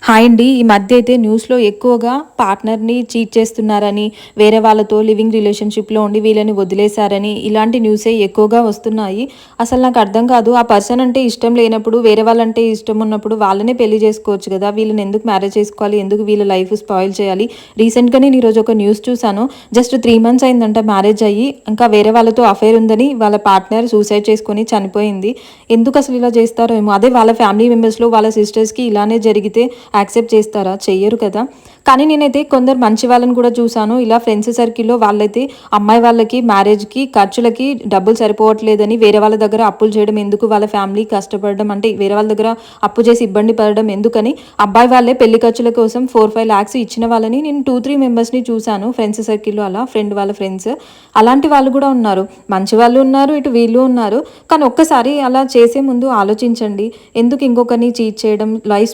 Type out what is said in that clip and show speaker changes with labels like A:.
A: Hi అండి. ఈ మధ్య అయితే న్యూస్‌లో ఎక్కువగా పార్ట్నర్‌ని చీట్ చేస్తున్నారని, వేరే వాళ్ళతో లివింగ్ రిలేషన్‌షిప్‌లో ఉండి వీళ్ళని వదిలేశారని, ఇలాంటి న్యూసే ఎక్కువగా వస్తున్నాయి. అసలు నాకు అర్థం కాదు. ఆ పర్సన్ అంటే ఇష్టం లేనప్పుడు, వేరే వాళ్ళంటే ఇష్టం ఉన్నప్పుడు వాళ్ళనే పెళ్లి చేసుకోవచ్చు కదా! వీళ్ళని ఎందుకు మ్యారేజ్ చేసుకోవాలి? ఎందుకు వీళ్ళ లైఫ్ స్పాయిల్ చేయాలి? రీసెంట్‌గా నేను ఈరోజు ఒక న్యూస్ చూసాను. జస్ట్ 3 మంత్స్ అయిందంట మ్యారేజ్ అయ్యి, ఇంకా వేరే వాళ్ళతో అఫైర్ ఉందని వాళ్ళ పార్ట్నర్ సూసైడ్ చేసుకొని చనిపోయింది. ఎందుకు అసలు ఇలా చేస్తారో ఏమో! అదే వాళ్ళ ఫ్యామిలీ మెంబర్స్‌లో వాళ్ళ సిస్టర్స్‌కి ఇలానే జరిగితే యాక్సెప్ట్ చేస్తారా? చెయ్యరు కదా! కానీ నేనైతే కొందరు మంచి వాళ్ళని కూడా చూసాను. ఇలా ఫ్రెండ్స్ సర్కిల్‌లో వాళ్ళైతే అమ్మాయి వాళ్ళకి మ్యారేజ్‌కి ఖర్చులకి డబ్బులు సరిపోవట్లేదని వేరే వాళ్ళ దగ్గర అప్పులు చేయడం ఎందుకు? వాళ్ళ ఫ్యామిలీ కష్టపడడం అంటే వేరే వాళ్ళ దగ్గర అప్పు చేసి ఇబ్బంది పడడం ఎందుకని అబ్బాయి వాళ్ళే పెళ్లి ఖర్చుల కోసం 4, 5 లాక్స్ ఇచ్చిన వాళ్ళని నేను 2, 3 మెంబర్స్‌ని చూసాను. ఫ్రెండ్స్ సర్కిల్‌లో అలా ఫ్రెండ్ వాళ్ళ ఫ్రెండ్స్. అలాంటి వాళ్ళు కూడా ఉన్నారు. మంచి వాళ్ళు ఉన్నారు. ఇటు వీళ్ళు ఉన్నారు. కానీ ఒక్కసారి అలా చేసే ముందు ఆలోచించండి. ఎందుకు ఇంకొకరిని చీట్ చేయడం? లైఫ్